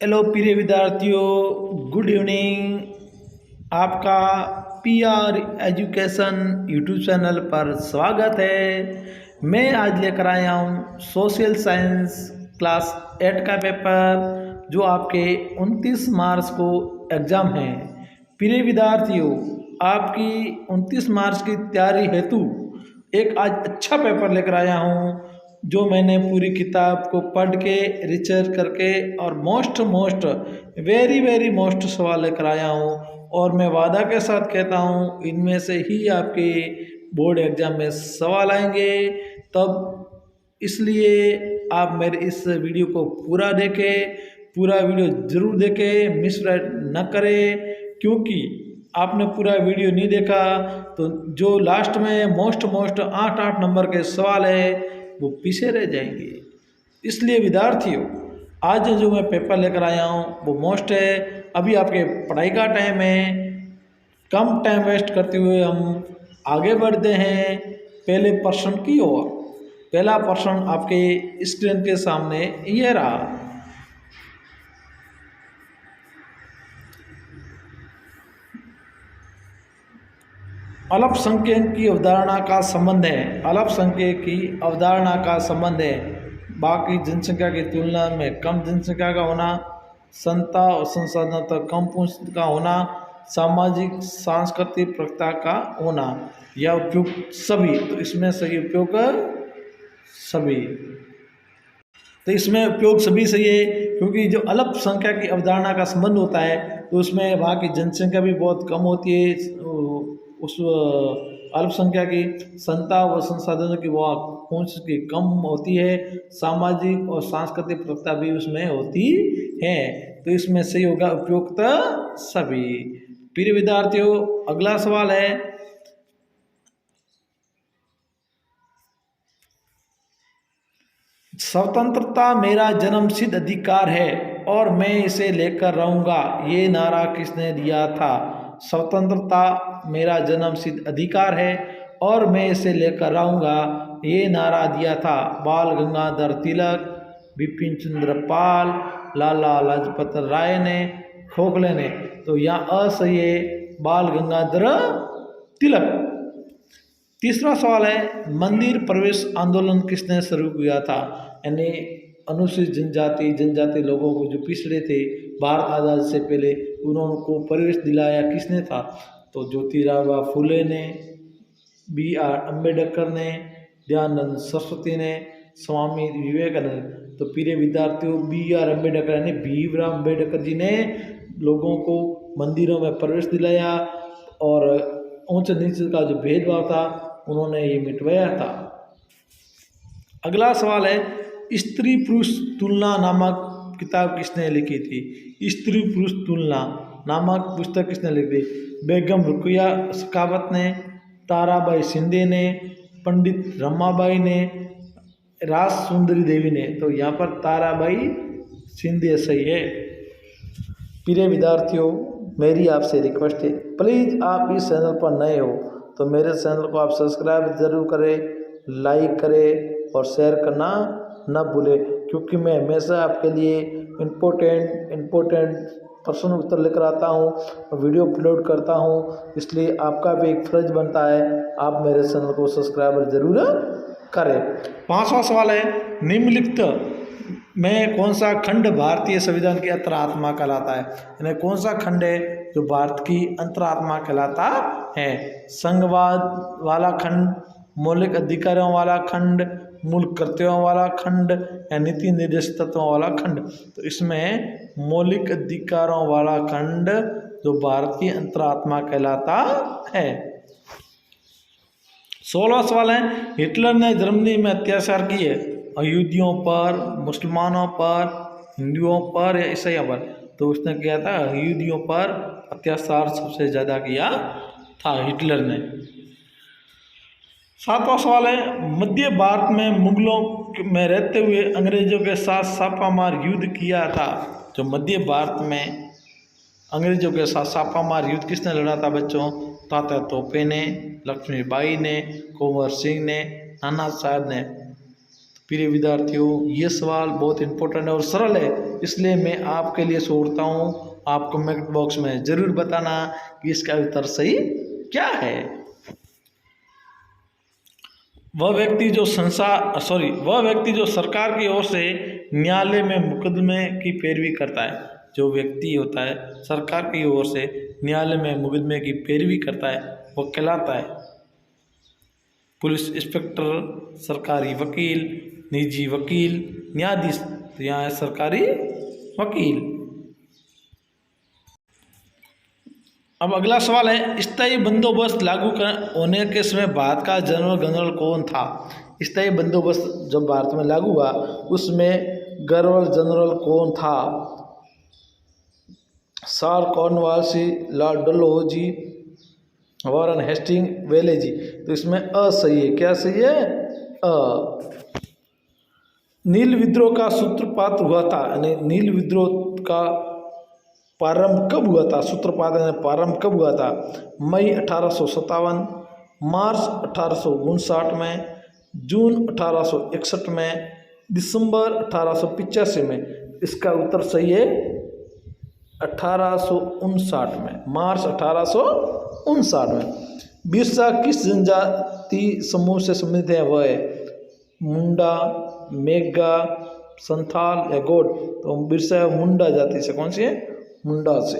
Hello प्रिय विद्यार्थियों, good evening. आपका पीआर एजुकेशन यूट्यूब चैनल पर स्वागत है। मैं आज लेकर आया हूँ सोशल साइंस क्लास 8 का पेपर, जो आपके 29 मार्च को एग्ज़ाम है। प्रिय विद्यार्थियों, आपकी 29 मार्च की तैयारी हेतु एक आज अच्छा पेपर लेकर आया हूँ, जो मैंने पूरी किताब को पढ़ के रिसर्च करके और मोस्ट वेरी वेरी मोस्ट सवाल लेकर आया हूँ। और मैं वादा के साथ कहता हूँ, इनमें से ही आपके बोर्ड एग्जाम में सवाल आएंगे। तब इसलिए आप मेरे इस वीडियो को पूरा देखें, पूरा वीडियो ज़रूर देखें, मिस न करें। क्योंकि आपने पूरा वीडियो नहीं देखा तो जो लास्ट में मोस्ट 8 नंबर के सवाल है वो पीछे रह जाएंगे। इसलिए विद्यार्थियों, आज जो मैं पेपर लेकर आया हूँ वो मोस्ट है। अभी आपके पढ़ाई का टाइम है, कम टाइम वेस्ट करते हुए हम आगे बढ़ते हैं पहले प्रश्न की ओर। पहला प्रश्न आपके स्क्रीन के सामने ये रहा। अल्पसंख्यक की अवधारणा का संबंध है। अल्पसंख्यक की अवधारणा का संबंध है बाकी जनसंख्या की तुलना में कम जनसंख्या का होना, संता और संसाधनों तक कम पहुंच का होना, सामाजिक सांस्कृतिक प्रथा का होना, या उपयुक्त सभी। तो इसमें सही उपयोग सभी। तो इसमें उपयोग सभी सही है, क्योंकि जो अल्पसंख्या की अवधारणा का संबंध होता है तो उसमें वहाँ की जनसंख्या भी बहुत कम होती है। उस अल्पसंख्या की संता व संसाधनों की वह पहुँच की कम होती है। सामाजिक और सांस्कृतिक प्रथा भी उसमें होती है। तो इसमें सही होगा उपयुक्त सभी। प्रिय विद्यार्थियों, अगला सवाल है, स्वतंत्रता मेरा जन्मसिद्ध अधिकार है और मैं इसे लेकर रहूंगा, ये नारा किसने दिया था? स्वतंत्रता मेरा जन्मसिद्ध अधिकार है और मैं इसे लेकर रहूंगा, ये नारा दिया था बाल गंगाधर तिलक, बिपिन चंद्र पाल, लाला लाजपत राय ने, खोखले ने। तो यहाँ असही है बाल गंगाधर तिलक। तीसरा सवाल है, मंदिर प्रवेश आंदोलन किसने शुरू किया था? यानी अनुसूचित जनजाति लोगों को जो पिछड़े थे भारत आज़ादी से पहले, उन्होंने को प्रवेश दिलाया किसने था? तो ज्योतिराव फुले ने, B.R. अम्बेडकर ने, दयानंद सरस्वती ने, स्वामी विवेकानंद। तो प्रिय विद्यार्थियों, B.R. अम्बेडकर यानी भीमराव अम्बेडकर जी ने लोगों को मंदिरों में प्रवेश दिलाया और ऊंच नीच का जो भेदभाव था उन्होंने ये मिटवाया था। अगला सवाल है, स्त्री पुरुष तुलना नामक किताब किसने लिखी थी? स्त्री पुरुष तुलना नामक पुस्तक किसने लिखी थी? बेगम रुकैया सखावत ने, ताराबाई शिंदे ने, पंडित रमाबाई ने, राज सुंदरी देवी ने। तो यहाँ पर ताराबाई शिंदे सही है। प्रिय विद्यार्थियों, मेरी आपसे रिक्वेस्ट है, प्लीज़ आप इस चैनल पर नए हो तो मेरे चैनल को आप सब्सक्राइब ज़रूर करें, लाइक करें और शेयर करना न भूलें, क्योंकि मैं हमेशा आपके लिए इम्पोर्टेंट प्रश्न उत्तर लेकर आता हूँ और वीडियो अपलोड करता हूँ। इसलिए आपका भी एक फर्ज बनता है, आप मेरे चैनल को सब्सक्राइब ज़रूर करें। पांचवा सवाल है, निम्नलिखित में कौन सा खंड भारतीय संविधान की अंतरात्मा कहलाता है? यानी कौन सा खंड है जो भारत की अंतरात्मा कहलाता है? संघवाद वाला खंड, मौलिक अधिकारों वाला खंड, मूल कर्तव्यों वाला खंड, या नीति निर्देश तत्वों वाला खंड? तो इसमें मौलिक अधिकारों वाला खंड जो भारत की अंतरात्मा कहलाता है। 16वां सवाल है, हिटलर ने जर्मनी में अत्याचार किए यहूदियों पर, मुसलमानों पर, हिंदुओं पर या ईसाइयों पर? तो उसने किया था यहूदियों पर अत्याचार सबसे ज़्यादा किया था हिटलर ने। 7वां सवाल है, मध्य भारत में मुगलों में रहते हुए अंग्रेजों के साथ छापामार युद्ध किया था। जो मध्य भारत में अंग्रेजों के साथ छापामार युद्ध किसने लड़ा था बच्चों? तात्या तोपे ने, लक्ष्मीबाई ने, कुंवर सिंह ने, नाना साहब ने। प्रिय विद्यार्थियों, ये सवाल बहुत इंपॉर्टेंट है और सरल है, इसलिए मैं आपके लिए छोड़ता हूँ। आप कमेंट बॉक्स में ज़रूर बताना कि इसका उत्तर सही क्या है। वह व्यक्ति जो सरकार की ओर से न्यायालय में मुकदमे की पैरवी करता है, जो व्यक्ति होता है सरकार की ओर से न्यायालय में मुकदमे की पैरवी करता है, वो कहलाता है पुलिस इंस्पेक्टर, सरकारी वकील, निजी वकील, न्यायाधीश। तो यहाँ है सरकारी वकील। अब अगला सवाल है, स्थायी बंदोबस्त लागू होने के समय भारत का जनरल कौन था? स्थायी बंदोबस्त जब भारत में लागू हुआ उसमें गवर्नर जनरल कौन था? Sir Cornwallis, Lord Dalhousie, Warren Hasting, Wellesley. तो इसमें अ सही है। क्या सही है? अ। नील विद्रोह का सूत्रपात हुआ था, यानी नील विद्रोह का प्रारंभ कब हुआ था? सूत्रपात यानी प्रारंभ कब हुआ था? मई 1857, मार्च 1859 में, जून 1861 में, दिसंबर 1885 में। इसका उत्तर सही है 1859 में, मार्च 1859 में। बिरसा किस जनजाति समूह से संबंधित है? वह है मुंडा, मेघा, संथाल या गोड। तो बिरसा मुंडा जाति से, कौन सी है? मुंडा से।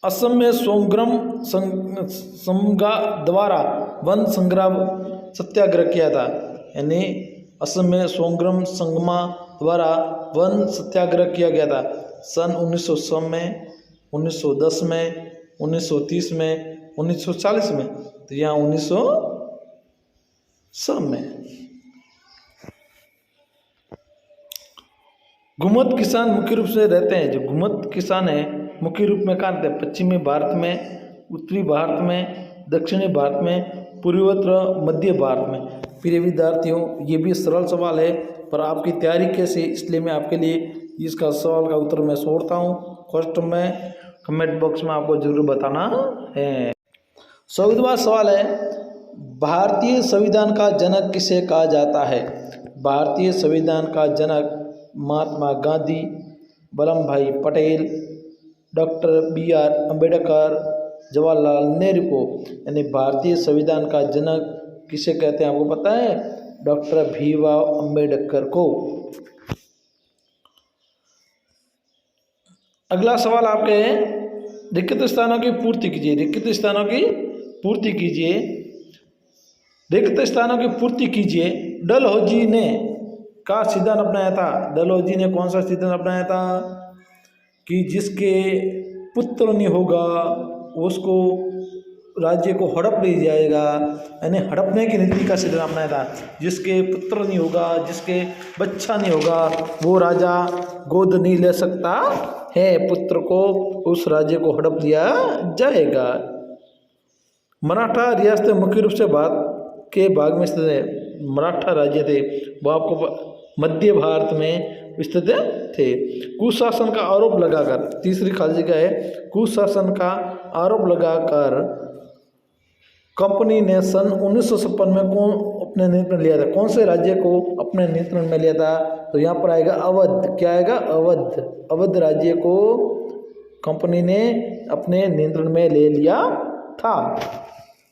असम में सोमग्रम समगा द्वारा वन संग्राम सत्याग्रह किया था, यानी असम में सोमग्रम संगमा द्वारा वन सत्याग्रह किया गया था सन 1900 में, 1910 में, 1930 में, 1940 में। तो यहाँ 1900 में। घुमत किसान मुख्य रूप से रहते हैं, जो घुमत किसान है मुख्य रूप में कहाँ रहते हैं? पश्चिमी भारत में, उत्तरी भारत में, दक्षिणी भारत में, पूर्वोत्तर मध्य भारत में। प्रिय विद्यार्थियों, ये भी सरल सवाल है, पर आपकी तैयारी कैसे, इसलिए मैं आपके लिए इसका सवाल का उत्तर मैं छोड़ता हूँ। फर्स्ट में कमेंट बॉक्स में आपको जरूर बताना है। 14वां सवाल है, भारतीय संविधान का जनक किसे कहा जाता है? भारतीय संविधान का जनक महात्मा गांधी, वल्लभ भाई पटेल, डॉक्टर BR अम्बेडकर, जवाहरलाल नेहरू को। यानी भारतीय संविधान का जनक किसे कहते हैं? आपको पता है? डॉक्टर भीमराव अम्बेडकर को। अगला सवाल आपके है, रिक्त स्थानों की पूर्ति कीजिए। रिक्त स्थानों की पूर्ति कीजिए। रिक्त स्थानों की पूर्ति कीजिए। डलहौजी ने का सिद्धांत अपनाया था? डलहौजी ने कौन सा सिद्धांत अपनाया था? कि जिसके पुत्र नहीं होगा उसको राज्य को हड़प लिया जाएगा, यानी हड़पने की नीति का सिद्धांत अपनाया था। जिसके पुत्र नहीं होगा, जिसके बच्चा नहीं होगा, वो राजा गोद नहीं ले सकता है पुत्र को, उस राज्य को हड़प लिया जाएगा। मराठा रियासतें मुख्य रूप से भारत के भाग में स्थित है। मराठा राज्य थे वो आपको मध्य भारत में स्थित थे। कुशासन का आरोप लगाकर, तीसरी खाली जगह है, कुशासन का आरोप लगाकर कंपनी ने सन 1956 में कौन अपने नियंत्रण में लिया था? कौन से राज्य को अपने नियंत्रण में लिया था? तो यहाँ पर आएगा अवध। क्या आएगा? अवध। अवध राज्य को कंपनी ने अपने नियंत्रण में ले लिया था।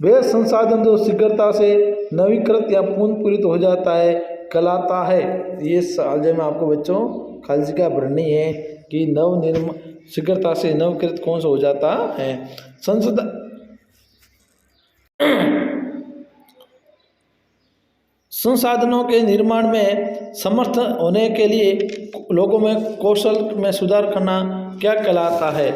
वे संसाधन जो शीघ्रता से नवीकृत या पुनर्पूरित हो जाता है कहलाता है। ये सवाल में आपको बच्चों खाली जगह भरनी है कि शीघ्रता से नवीकृत कौन सा हो जाता है। संसाधनों के निर्माण में समर्थ होने के लिए लोगों में कौशल में सुधार करना क्या कहलाता है?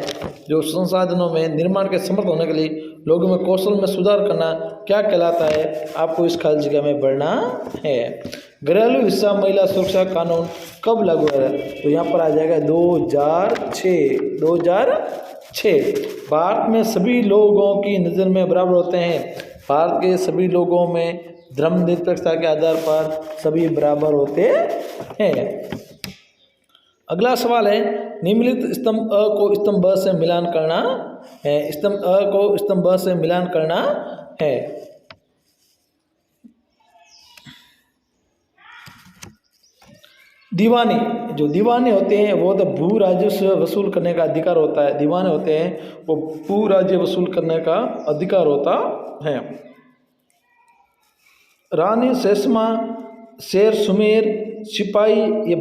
जो संसाधनों में निर्माण के समर्थ होने के लिए लोगों में कौशल में सुधार करना क्या कहलाता है? आपको इस खाली जगह में पढ़ना है। घरेलू हिस्सा महिला सुरक्षा कानून कब लागू हुआ? तो यहाँ पर आ जाएगा 2006। 2006। भारत में सभी लोगों की नज़र में बराबर होते हैं। भारत के सभी लोगों में धर्मनिरपेक्षता के आधार पर सभी बराबर होते हैं। अगला सवाल है, निम्नलिखित स्तंभ अ को स्तंभ ब से मिलान करना है। स्तंभ अ को स्तंभ ब से मिलान करना है। दीवानी, जो दीवाने होते हैं वो तो भू राजस्व वसूल करने का अधिकार होता है। दीवाने होते हैं वो भू राज्य वसूल करने का अधिकार होता है। रानी शेषमा, शेर सुमेर, सिपाही ये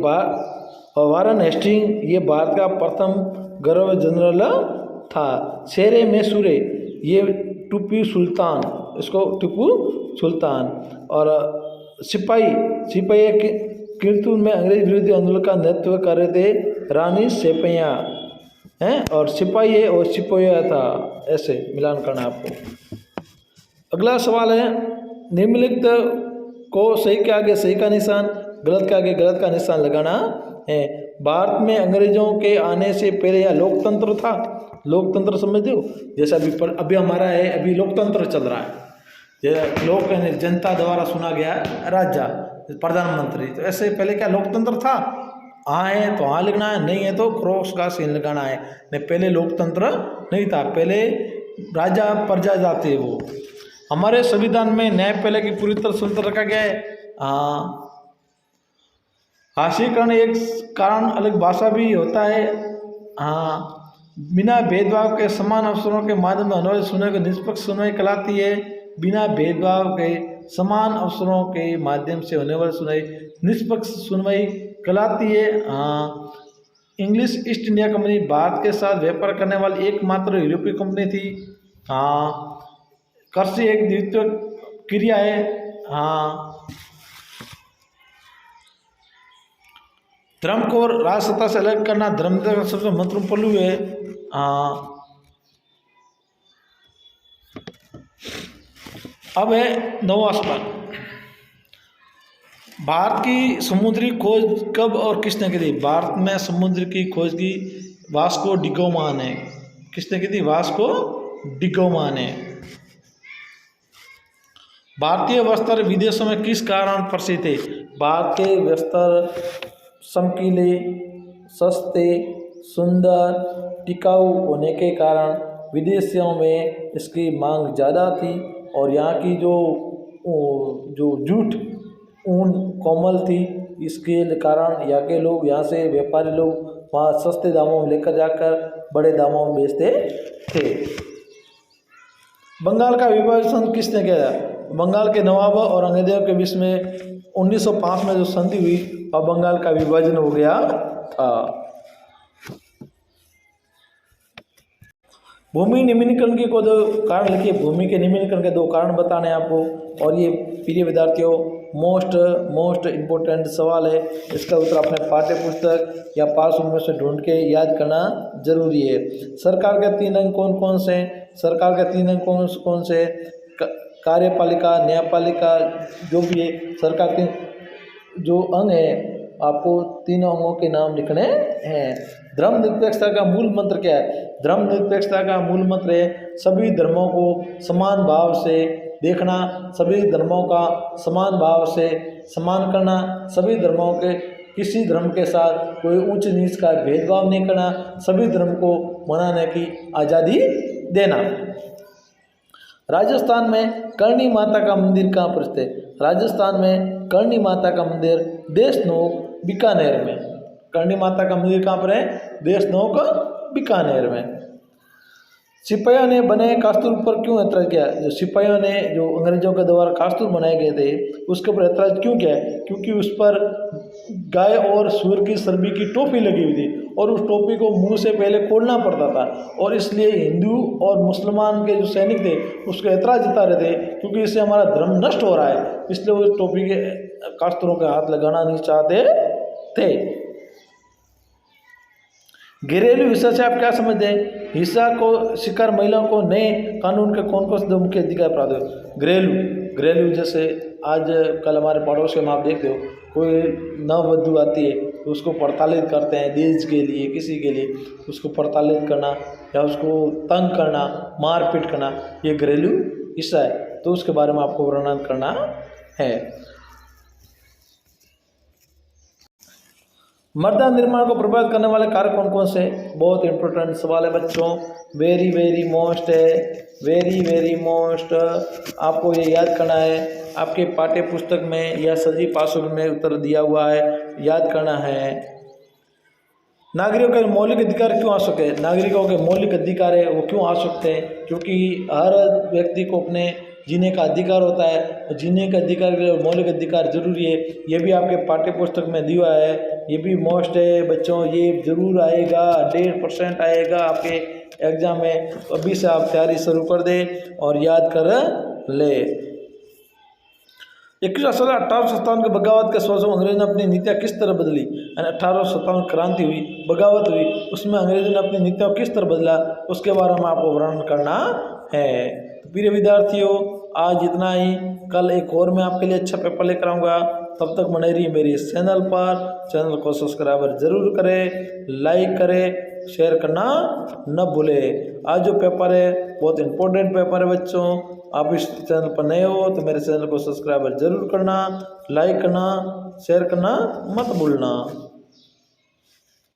वारन हेस्टिंग ये भारत का प्रथम गवर्नर जनरल था। शेरे में सूरे ये टीपू सुल्तान, इसको टीपू सुल्तान। और सिपाही कीर्तन में अंग्रेज विरोधी आंदोलन का नेतृत्व कर रहे थे रानी सेपैया हैं, और सिपाही है और सिपोया था, ऐसे मिलान करना आपको। अगला सवाल है, निम्नलिखित को सही के आगे सही का निशान, गलत के आगे गलत का निशान लगाना है। भारत में अंग्रेजों के आने से पहले यह लोकतंत्र था। लोकतंत्र समझते हो, जैसा अभी हमारा है, अभी लोकतंत्र चल रहा है, लोग जनता द्वारा चुना गया राजा प्रधानमंत्री। तो ऐसे पहले क्या लोकतंत्र था? हाँ है तो हाँ लिखना है, नहीं है तो क्रॉस का सीन लगाना है। नहीं, पहले लोकतंत्र नहीं था, पहले राजा प्रजा जाते। वो हमारे संविधान में न्यायपालिका की पूरी तरह स्वतंत्र रखा गया है। हाँ, हाशीकरण एक कारण, अलग भाषा भी होता है। हाँ, बिना भेदभाव के समान अवसरों के माध्यम से होने सुनवाई को निष्पक्ष सुनवाई कहलाती है। बिना भेदभाव के समान अवसरों के माध्यम से होने वाली सुनवाई निष्पक्ष सुनवाई कहलाती है। हाँ, English east India company Bharat के साथ व्यापार करने वाली एकमात्र यूरोपीय कंपनी थी। हाँ, कृषि एक द्वितीय क्रिया है। हाँ, धर्म को राजसत्ता से अलग करना धर्म का सबसे महत्वपूर्ण पहलू है। हाँ, अब है नौवां सवाल, भारत की समुद्री खोज कब और किसने की थी? भारत में समुद्र की खोज की वास्को डिगामा ने। किसने की थी? वास्को डिगामा ने। भारतीय वस्त्र विदेशों में किस कारण प्रसिद्ध थे? भारत के वस्त्र चमकीले, सस्ते, सुंदर, टिकाऊ होने के कारण विदेशों में इसकी मांग ज़्यादा थी। और यहाँ की जो जूट ऊन कोमल थी, इसके कारण यहाँ के लोग, यहाँ से व्यापारी लोग वहाँ सस्ते दामों में लेकर जाकर बड़े दामों में बेचते थे। बंगाल का विभाजन किसने किया? बंगाल के नवाब और अंग्रेजों के बीच में 1905 में जो संधि हुई और बंगाल का विभाजन हो गया था। भूमि निम्नीकरण के को दो कारण लिखिए। भूमि के निम्नीकरण के दो कारण बताने आपको, और ये प्रिय विद्यार्थियों मोस्ट इम्पोर्टेंट सवाल है। इसका उत्तर अपने पाठ्य पुस्तक या पास में से ढूंढ के याद करना जरूरी है। सरकार के 3 अंग कौन कौन से? सरकार के 3 अंग कौन कौन से? कार्यपालिका, न्यायपालिका, जो भी है सरकार के जो अंग है, आपको तीनों अंगों के नाम लिखने हैं। धर्मनिरपेक्षता का मूल मंत्र क्या है? धर्मनिरपेक्षता का मूल मंत्र है सभी धर्मों को समान भाव से देखना, सभी धर्मों का समान भाव से सम्मान करना, सभी धर्मों के किसी धर्म के साथ कोई ऊंच नीच का भेदभाव नहीं करना, सभी धर्म को मनाने की आज़ादी देना। राजस्थान में करणी माता का मंदिर कहाँ पर स्थित है? राजस्थान में करणी माता का मंदिर देशनोक बीकानेर में। करणी माता का मंदिर कहाँ पर है? देशनोक बीकानेर में। सिपाहियों ने बने कास्तूर पर क्यों ऐतराज किया? जो सिपाहियों ने जो अंग्रेजों के द्वारा कास्तूर बनाए गए थे उसके ऊपर ऐतराज क्यों किया? क्योंकि उस पर गाय और सूअर की चर्बी की टोपी लगी हुई थी और उस टोपी को मुंह से पहले खोलना पड़ता था, और इसलिए हिंदू और मुसलमान के जो सैनिक थे उसको ऐतराज जता रहे थे क्योंकि इससे हमारा धर्म नष्ट हो रहा है, इसलिए वो टोपी के कास्तूरों के हाथ लगाना नहीं चाहते थे। घरेलू हिंसा से आप क्या समझते हैं? हिंसा को शिकार महिलाओं को नए कानून के कौन कौन से मुख्य अधिकार प्राप्त हो? घरेलू जैसे आज कल हमारे पड़ोस में आप देखते हो, कोई नववधु आती है तो उसको प्रताड़ित करते हैं दहेज के लिए, किसी के लिए उसको प्रताड़ित करना या उसको तंग करना, मारपीट करना, ये घरेलू हिंसा है। तो उसके बारे में आपको वर्णन करना है। मृदा निर्माण को प्रभावित करने वाले कारक कौन कौन से? बहुत इंपॉर्टेंट सवाल है बच्चों, वेरी मोस्ट है, वेरी मोस्ट। आपको ये याद करना है, आपके पाठ्य पुस्तक में या सजीव पाठ्य में उत्तर दिया हुआ है। याद करना है। नागरिकों के मौलिक अधिकार क्यों आवश्यक है? नागरिकों के मौलिक अधिकार है वो क्यों आवश्यक है? क्योंकि हर व्यक्ति को अपने जीने का अधिकार होता है और जीने के अधिकार के लिए मौलिक अधिकार जरूरी है। ये भी आपके पाठ्य पुस्तक में दिया है, ये भी मोस्ट है बच्चों, ये जरूर आएगा, 100% आएगा आपके एग्जाम में। तो अभी से आप तैयारी शुरू कर दें और याद कर ले। 1857 के बगावत के सोचो अंग्रेजों ने अपनी नीतियाँ किस तरह बदली, यानी 1857 क्रांति हुई, बगावत हुई, उसमें अंग्रेजों ने अपनी नीतियों किस तरह बदला, उसके बारे में आपको वर्णन करना है। तो प्रिय विद्यार्थियों, आज इतना ही। कल एक और मैं आपके लिए अच्छा पेपर लेकर आऊँगा। तब तक बने रहिए मेरे इस चैनल पर। चैनल को सब्सक्राइब जरूर करें, लाइक करें, शेयर करना न भूलें। आज जो पेपर है बहुत इंपॉर्टेंट पेपर है बच्चों। आप इस चैनल पर नए हो तो मेरे चैनल को सब्सक्राइब जरूर करना, लाइक करना, शेयर करना मत भूलना।